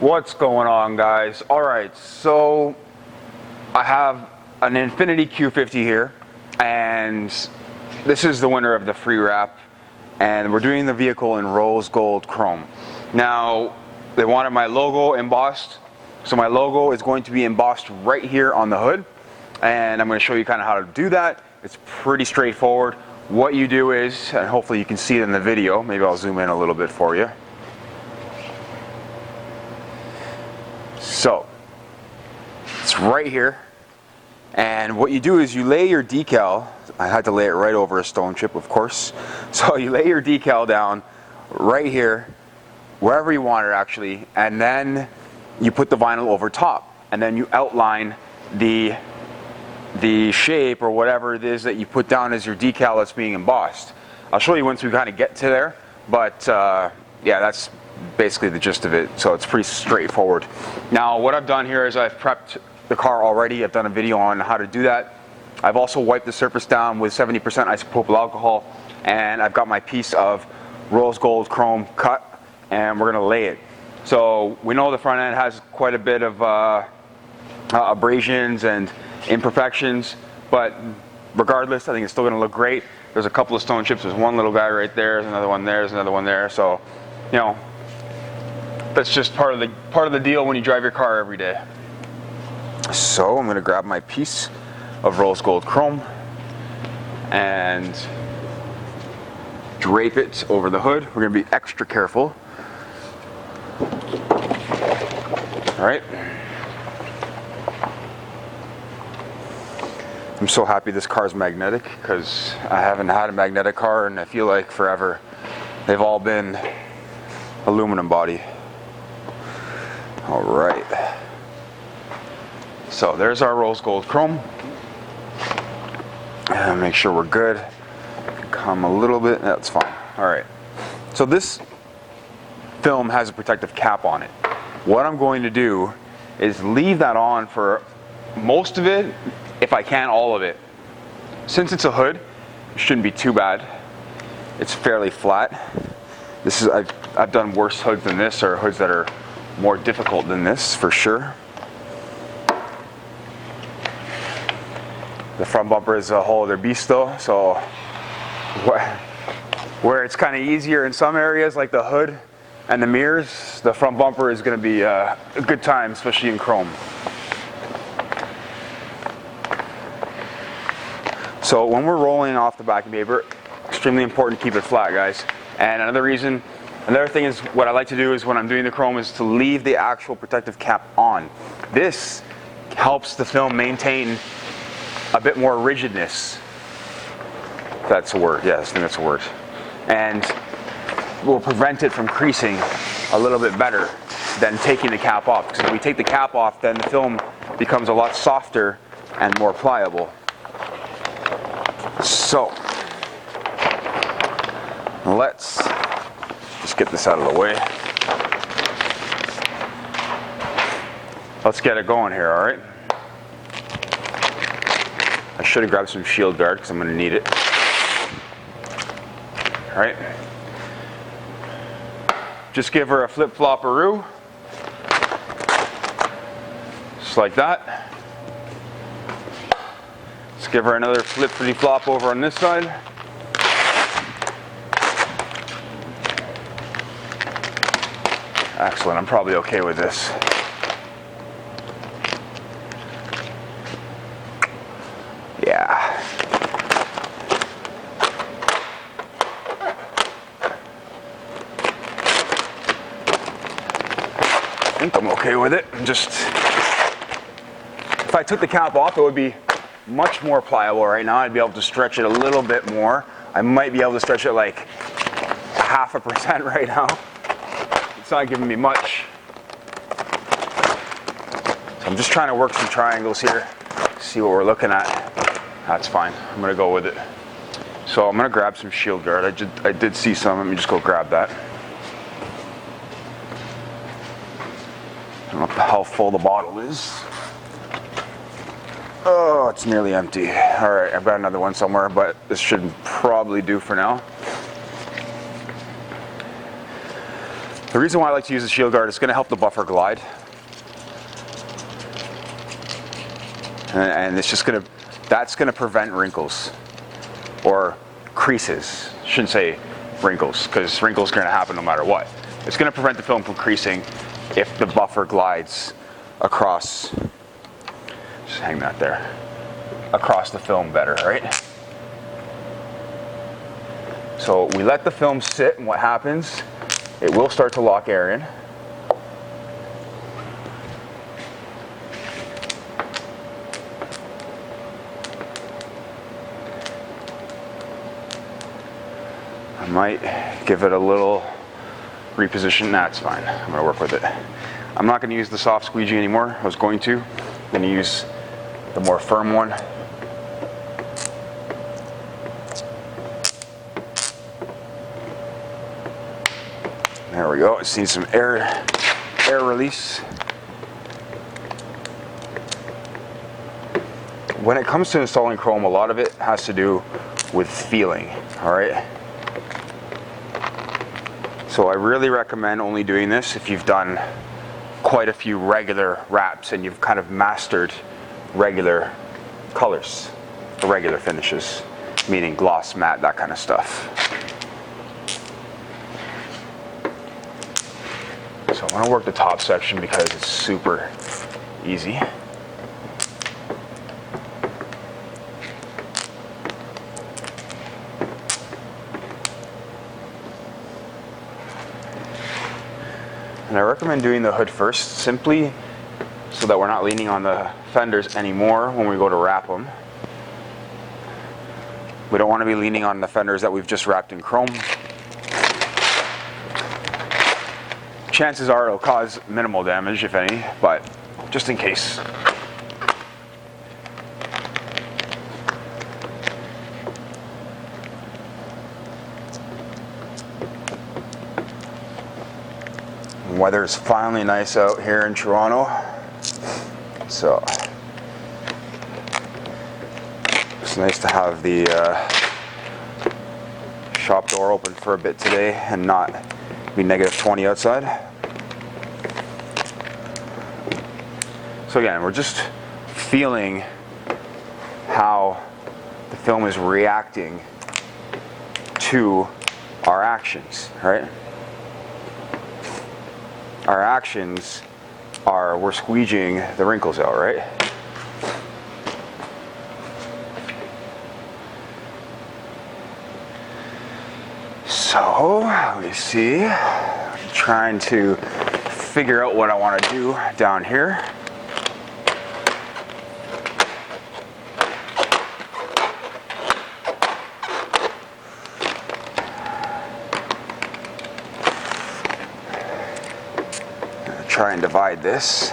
What's going on, guys? Alright, so I have an Infiniti Q50 here, and this is the winner of the free wrap, and we're doing the vehicle in rose gold chrome. Now, they wanted my logo embossed, so my logo is going to be embossed right here on the hood, and I'm going to show you kind of how to do that. It's pretty straightforward. What you do is, and hopefully you can see it in the video, maybe I'll zoom in a little bit for you. So, it's right here, and what you do is you lay your decal. I had to lay it right over a stone chip, of course. So you lay your decal down right here, wherever you want it actually, and then you put the vinyl over top, and then you outline the shape or whatever it is that you put down as your decal that's being embossed. I'll show you once we kind of get to there, but yeah, that's basically the gist of it. So it's pretty straightforward. Now what I've done here is I've prepped the car already. I've done a video on how to do that. I've also wiped the surface down with 70% isopropyl alcohol, and I've got my piece of rose gold chrome cut, and we're going to lay it. So we know the front end has quite a bit of abrasions and imperfections, but regardless, I think it's still going to look great. There's a couple of stone chips. There's one little guy right there. There's another one there. There's another one there. So, you know, that's just part of the deal when you drive your car every day. So I'm going to grab my piece of rose gold chrome and drape it over the hood. We're going to be extra careful. All right. I'm so happy this car is magnetic, because I haven't had a magnetic car and I feel like forever. They've all been aluminum body. All right. So there's our rose gold chrome. And make sure we're good. Come a little bit, that's fine. All right. So this film has a protective cap on it. What I'm going to do is leave that on for most of it, if I can, all of it. Since it's a hood, it shouldn't be too bad. It's fairly flat. This is I've done worse hoods than this, or hoods that are more difficult than this for sure. The front bumper is a whole other beast though, so where it's kind of easier in some areas like the hood and the mirrors, the front bumper is going to be a good time, especially in chrome. So when we're rolling off the backing paper, extremely important to keep it flat, guys. And another thing is, what I like to do is when I'm doing the chrome is to leave the actual protective cap on. This helps the film maintain a bit more rigidness. If that's a word, yes, I think that's a word. And will prevent it from creasing a little bit better than taking the cap off. Because if we take the cap off, then the film becomes a lot softer and more pliable. So, let's just get this out of the way. Let's get it going here, all right? I should have grabbed some shield guard because I'm going to need it. All right. Just give her a flip-flop-aroo. Just like that. Let's give her another flippity-flop over on this side. Excellent, I'm probably okay with this. Yeah. I think I'm okay with it. Just, if I took the cap off, it would be much more pliable right now. I'd be able to stretch it a little bit more. I might be able to stretch it like 0.5% right now. It's not giving me much. So I'm just trying to work some triangles here, see what we're looking at. That's fine. I'm gonna go with it. So I'm gonna grab some shield guard. I did see some. Let me just go grab that. I don't know how full the bottle is. Oh, it's nearly empty. All right, I've got another one somewhere, but this should probably do for now. The reason why I like to use the shield guard is going to help the buffer glide. And it's just going to, that's going to prevent wrinkles or creases. Shouldn't say wrinkles, because wrinkles are going to happen no matter what. It's going to prevent the film from creasing if the buffer glides across, just hang that there, across the film better, right? So we let the film sit, and what happens, it will start to lock air in. I might give it a little reposition. That's fine. I'm going to work with it. I'm not going to use the soft squeegee anymore. I was going to. I'm going to use the more firm one. There we go. I see some air release. When it comes to installing chrome, a lot of it has to do with feeling. All right. So I really recommend only doing this if you've done quite a few regular wraps and you've kind of mastered regular colors, or regular finishes, meaning gloss, matte, that kind of stuff. So I want to work the top section because it's super easy. And I recommend doing the hood first, simply so that we're not leaning on the fenders anymore when we go to wrap them. We don't want to be leaning on the fenders that we've just wrapped in chrome. Chances are it'll cause minimal damage, if any, but just in case. Weather's finally nice out here in Toronto, so it's nice to have the shop door open for a bit today and not be negative 20 outside. So again, we're just feeling how the film is reacting to our actions, right? Our actions are we're squeegeeing the wrinkles out, right? So, let me see. I'm trying to figure out what I want to do down here. Try and divide this.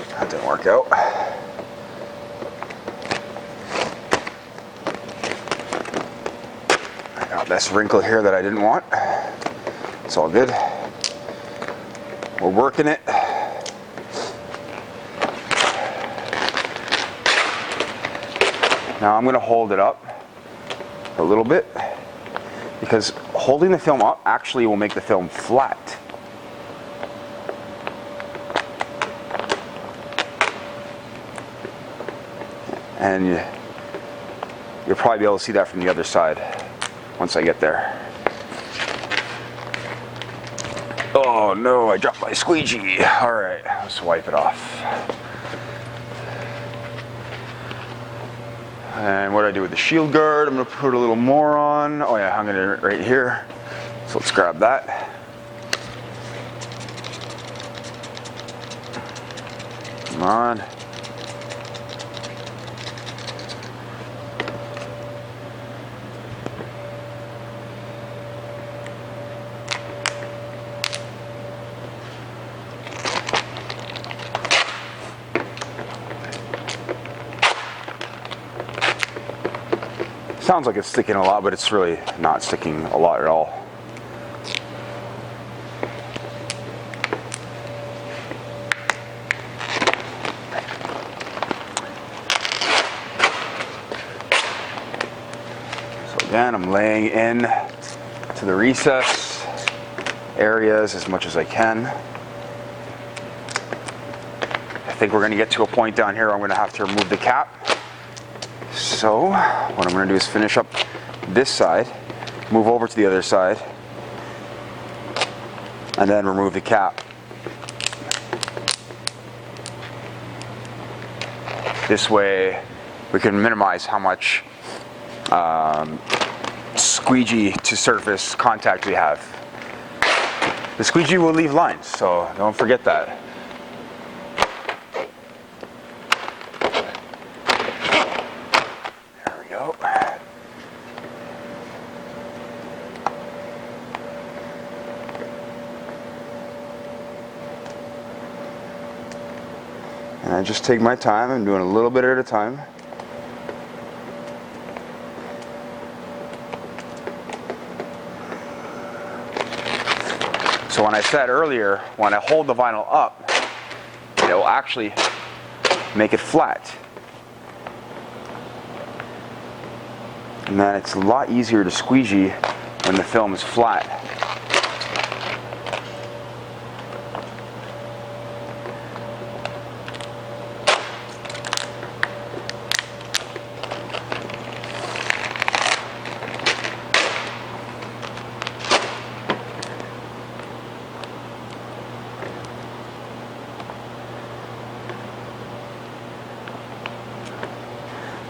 That didn't work out. I got this wrinkle here that I didn't want. It's all good. We're working it. Now I'm going to hold it up a little bit because holding the film up actually will make the film flat. And you'll probably be able to see that from the other side once I get there. Oh no, I dropped my squeegee. All right, let's wipe it off. And what do I do with the shield guard? I'm going to put a little more on. Oh yeah, I'm going to right here. So let's grab that. Come on. Sounds like it's sticking a lot, but it's really not sticking a lot at all. Again, I'm laying in to the recess areas as much as I can. I think we're going to get to a point down here I'm going to have to remove the cap. So what I'm going to do is finish up this side, move over to the other side, and then remove the cap. This way we can minimize how much squeegee to surface contact we have. The squeegee will leave lines, so don't forget that. There we go. And I just take my time. I'm doing a little bit at a time. So when I said earlier, when I hold the vinyl up, it will actually make it flat. And then it's a lot easier to squeegee when the film is flat.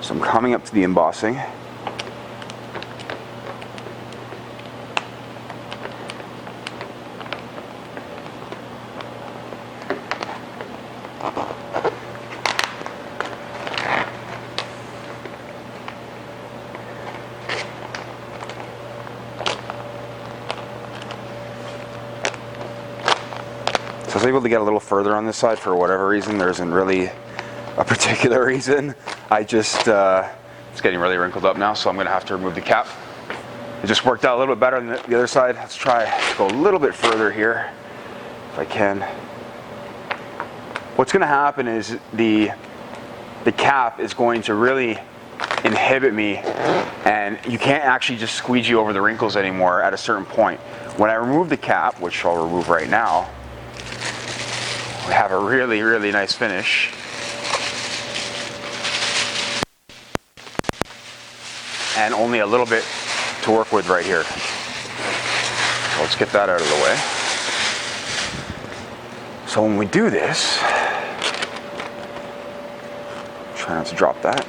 So I'm coming up to the embossing. So I was able to get a little further on this side for whatever reason. There isn't really a particular reason. I just, it's getting really wrinkled up now, so I'm gonna have to remove the cap. It just worked out a little bit better than the other side. Let's try to go a little bit further here, if I can. What's gonna happen is the cap is going to really inhibit me, and you can't actually just squeegee over the wrinkles anymore at a certain point. When I remove the cap, which I'll remove right now, we have a really, really nice finish. And only a little bit to work with right here. So let's get that out of the way. So when we do this, try not to drop that.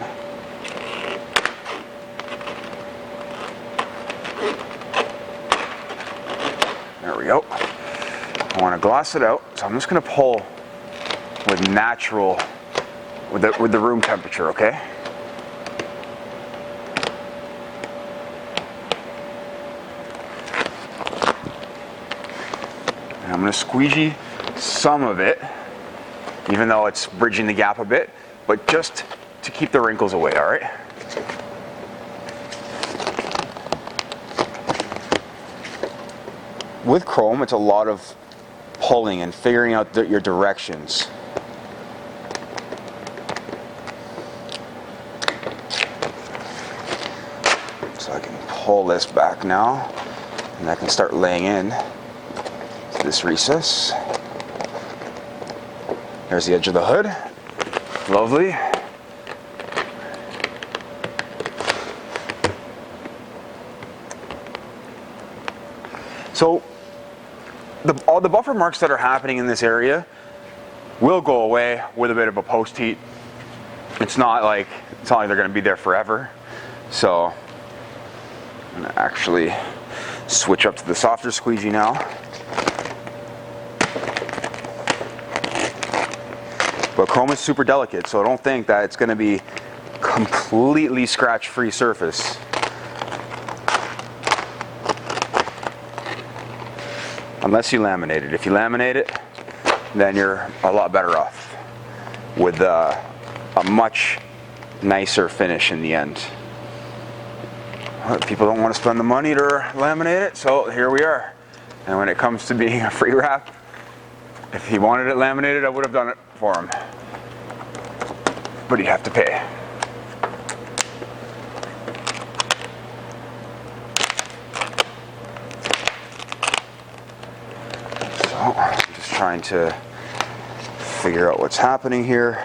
There we go. I want to gloss it out, so I'm just going to pull with natural, with the room temperature, okay? And I'm going to squeegee some of it, even though it's bridging the gap a bit, but just to keep the wrinkles away, all right? With chrome, it's a lot of pulling and figuring out your directions. So I can pull this back now, and I can start laying in to this recess. There's the edge of the hood. Lovely. So all the buffer marks that are happening in this area will go away with a bit of a post heat. It's not like they're going to be there forever. So I'm going to actually switch up to the softer squeegee now. But chrome is super delicate, so I don't think that it's going to be completely scratch-free surface. Unless you laminate it. If you laminate it, then you're a lot better off with a much nicer finish in the end. But people don't want to spend the money to laminate it, so here we are. And when it comes to being a free wrap, if he wanted it laminated, I would have done it for him. But he'd have to pay. trying to figure out what's happening here.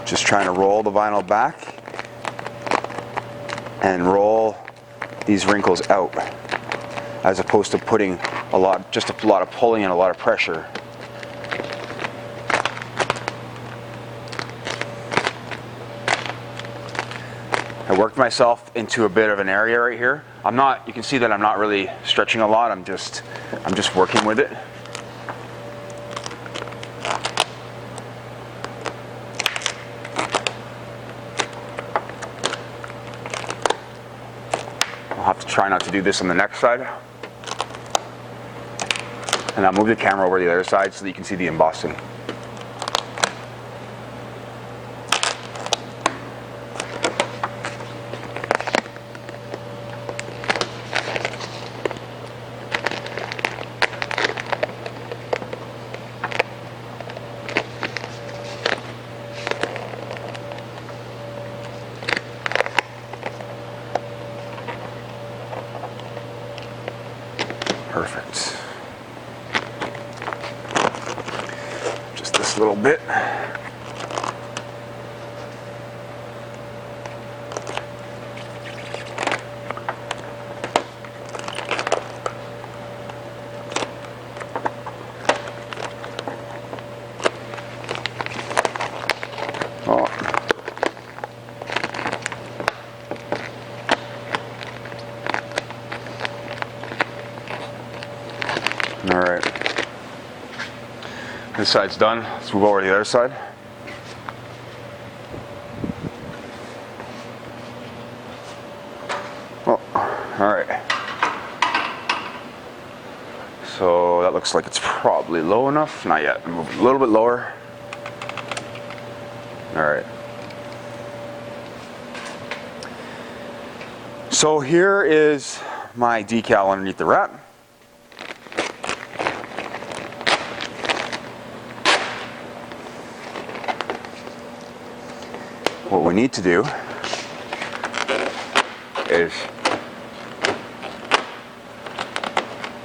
Just trying to roll the vinyl back and roll these wrinkles out, as opposed to putting just a lot of pulling and a lot of pressure. I worked myself into a bit of an area right here. You can see that I'm not really stretching a lot. I'm just working with it. I'll have to try not to do this on the next side. And I'll move the camera over to the other side so that you can see the embossing. Perfect. Just this little bit. Oh. All right, this side's done. Let's move over to the other side. Oh, all right. So that looks like it's probably low enough. Not yet. Move a little bit lower. All right. So here is my decal underneath the wrap. What we need to do is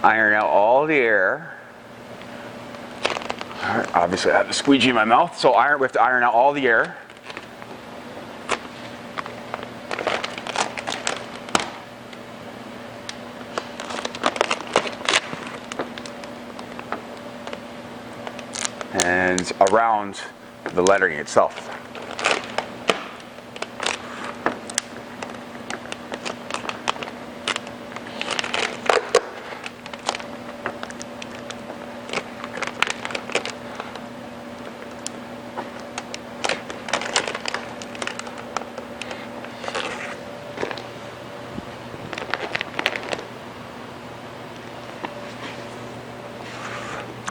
iron out all the air. All right, obviously I have the squeegee in my mouth, so we have to iron out all the air. And around the lettering itself.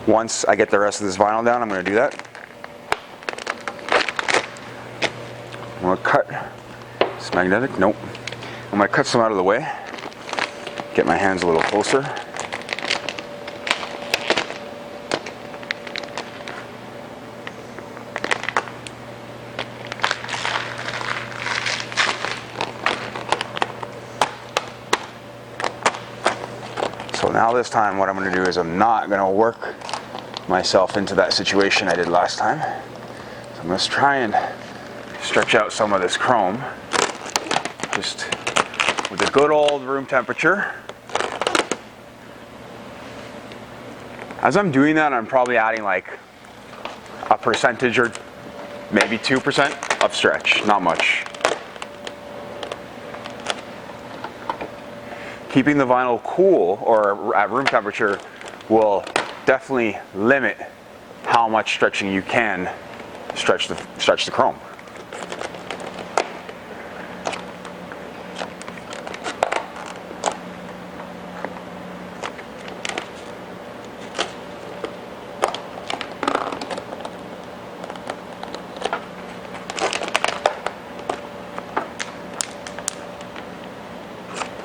Once I get the rest of this vinyl down, I'm going to do that. I'm going to cut. It's magnetic? Nope. I'm going to cut some out of the way. Get my hands a little closer. So now this time what I'm going to do is I'm not going to work myself into that situation I did last time. So I'm going to try and stretch out some of this chrome just with a good old room temperature. As I'm doing that, I'm probably adding like a percentage or maybe 2% of stretch, not much. Keeping the vinyl cool or at room temperature will definitely limit how much stretching you can stretch the chrome.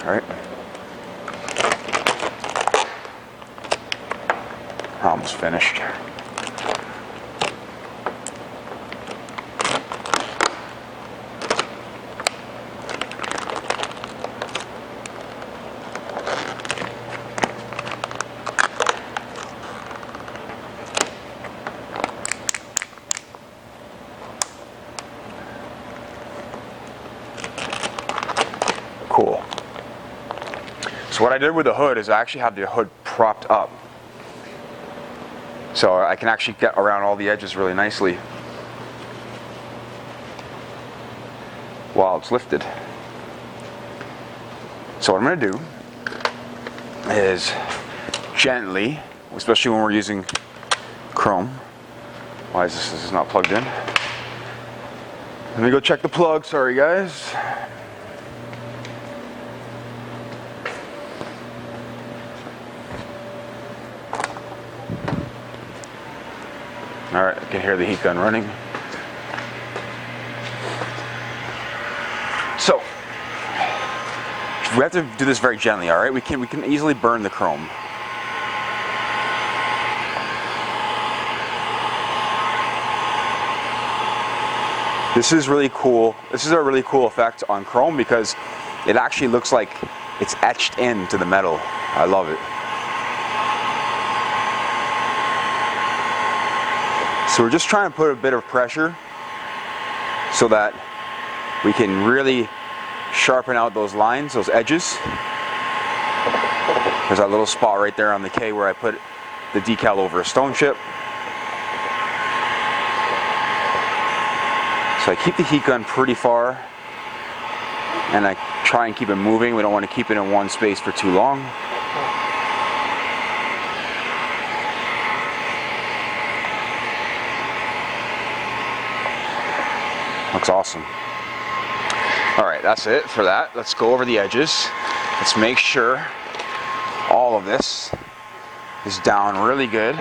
All right. Almost finished. So what I did with the hood is I actually have the hood propped up, so I can actually get around all the edges really nicely while it's lifted. So what I'm going to do is gently, especially when we're using chrome. Why is this is not plugged in? Let me go check the plug. Sorry guys. Alright, I can hear the heat gun running. So, we have to do this very gently, alright? We can easily burn the chrome. This is really cool. This is a really cool effect on chrome because it actually looks like it's etched into the metal. I love it. So we're just trying to put a bit of pressure so that we can really sharpen out those lines, those edges. There's that little spot right there on the K where I put the decal over a stone chip. So I keep the heat gun pretty far and I try and keep it moving. We don't want to keep it in one space for too long. Looks awesome. Alright, that's it for that. Let's go over the edges. Let's make sure all of this is down really good.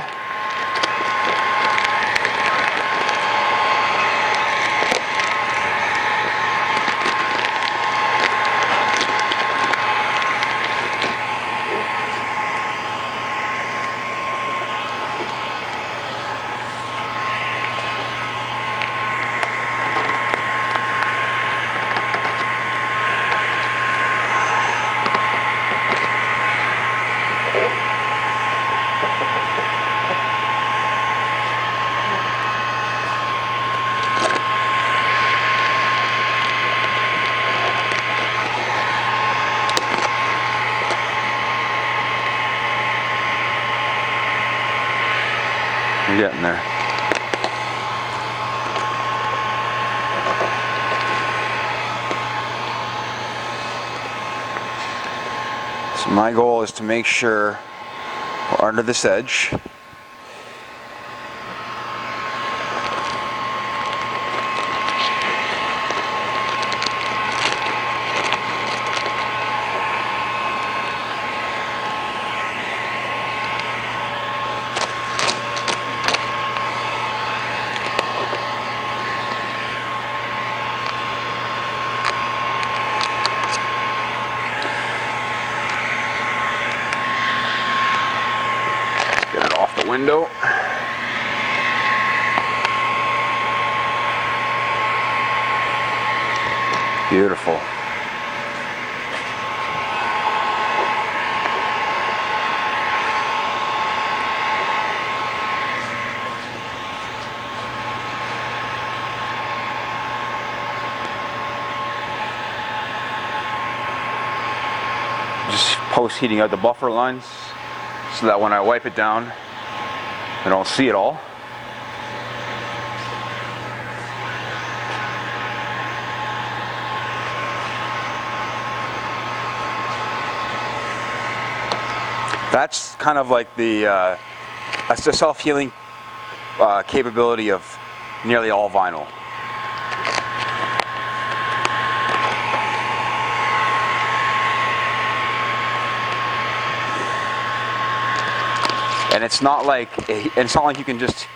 We're getting there. So my goal is to make sure we're under this edge. Window. Beautiful. Just post heating out the buffer lines so that when I wipe it down I don't see it all. That's kind of like the self-healing capability of nearly all vinyl. And it's not like you can just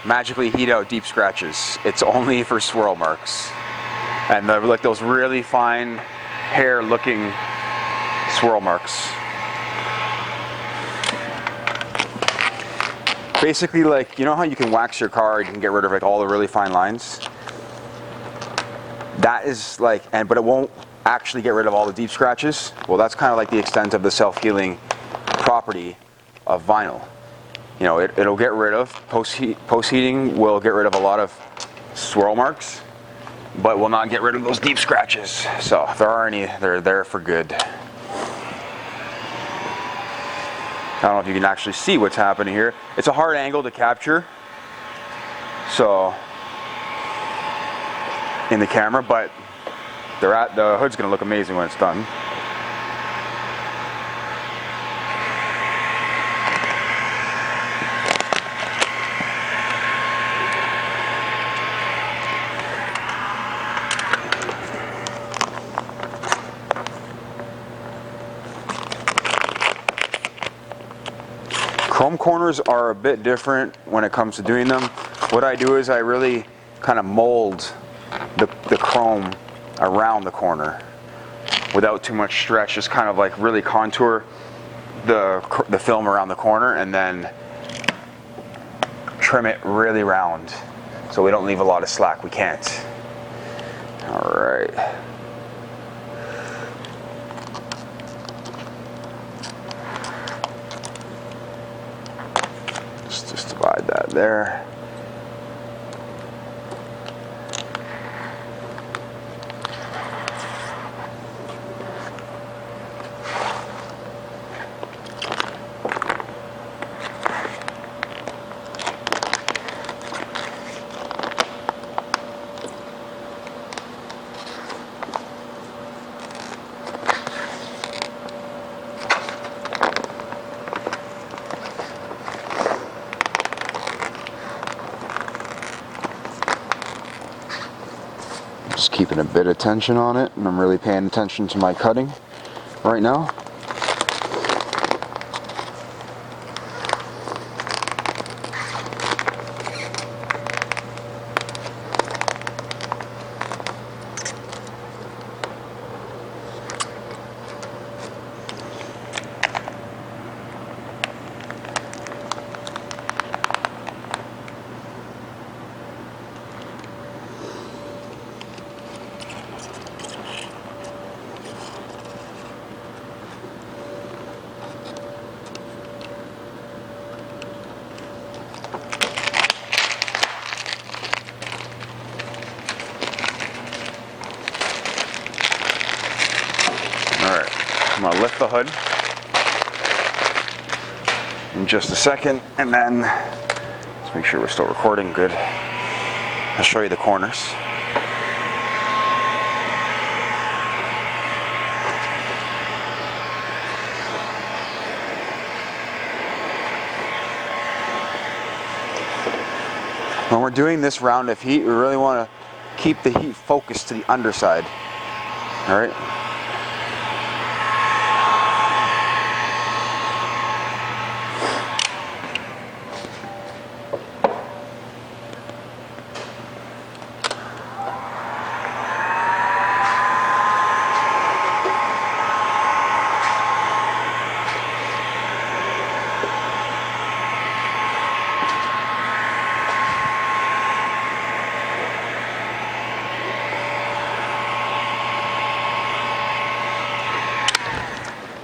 magically heat out deep scratches. It's only for swirl marks, and like those really fine hair-looking swirl marks. Basically, like, you know how you can wax your car, you can get rid of like all the really fine lines. That is like, but it won't actually get rid of all the deep scratches. Well, that's kind of like the extent of the self-healing property of vinyl. You know, it'll get rid of, post-heating will get rid of a lot of swirl marks, but will not get rid of those deep scratches. So if there are any, they're there for good. I don't know if you can actually see what's happening here. It's a hard angle to capture, so in the camera, but the hood's gonna look amazing when it's done. Chrome corners are a bit different when it comes to doing them. What I do is I really kind of mold the chrome around the corner without too much stretch, just kind of like really contour the film around the corner and then trim it really round so we don't leave a lot of slack. We can't. All right. Just divide that there. Just keeping a bit of tension on it, and I'm really paying attention to my cutting right now. I'm going to lift the hood in just a second, and then let's make sure we're still recording. Good. I'll show you the corners. When we're doing this round of heat, we really want to keep the heat focused to the underside. All right.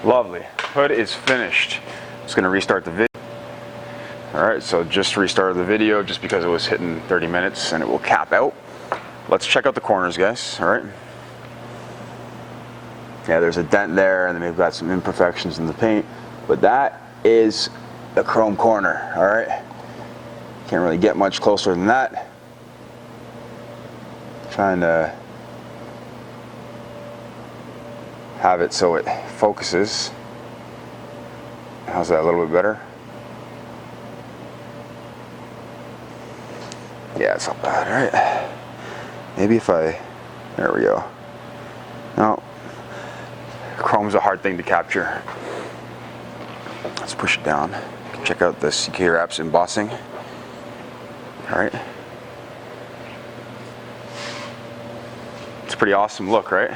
Lovely. Hood is finished. Just going to restart the video. Alright, so just restarted the video just because it was hitting 30 minutes and it will cap out. Let's check out the corners, guys. Alright. Yeah, there's a dent there, and then we've got some imperfections in the paint, but that is the chrome corner. Alright. Can't really get much closer than that. Trying to have it so it focuses. How's that? A little bit better? Yeah, it's not bad, right? Maybe if there we go. No, chrome's a hard thing to capture. Let's push it down. Check out the CK Wraps embossing. All right. It's a pretty awesome look, right?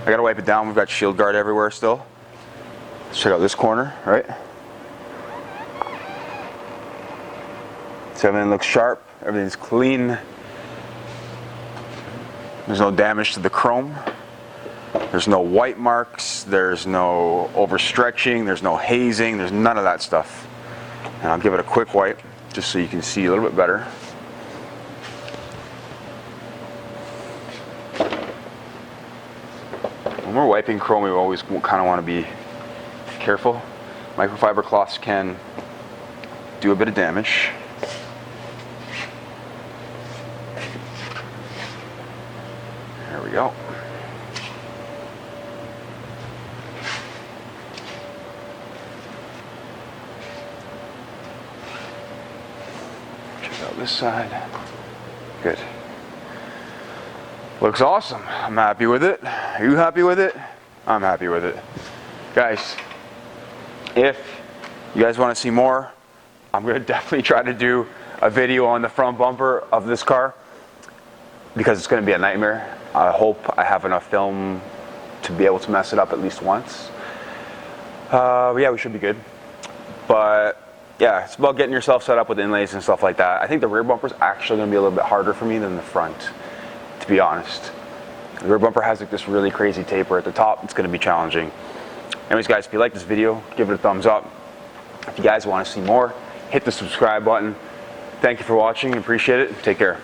I gotta wipe it down. We've got shield guard everywhere still. Let's check out this corner, right? So everything looks sharp. Everything's clean. There's no damage to the chrome. There's no white marks. There's no overstretching. There's no hazing. There's none of that stuff. And I'll give it a quick wipe just so you can see a little bit better. When we're wiping chrome, we always kind of want to be careful. Microfiber cloths can do a bit of damage. There we go. Check out this side. Good. Looks awesome. I'm happy with it. Are you happy with it? I'm happy with it. Guys, if you guys want to see more, I'm going to definitely try to do a video on the front bumper of this car because it's going to be a nightmare. I hope I have enough film to be able to mess it up at least once. But yeah, we should be good. But yeah, it's about getting yourself set up with inlays and stuff like that. I think the rear bumper is actually going to be a little bit harder for me than the front, to be honest. The rear bumper has like this really crazy taper at the top. It's going to be challenging. Anyways, guys, if you like this video, give it a thumbs up. If you guys want to see more, hit the subscribe button. Thank you for watching. Appreciate it. Take care.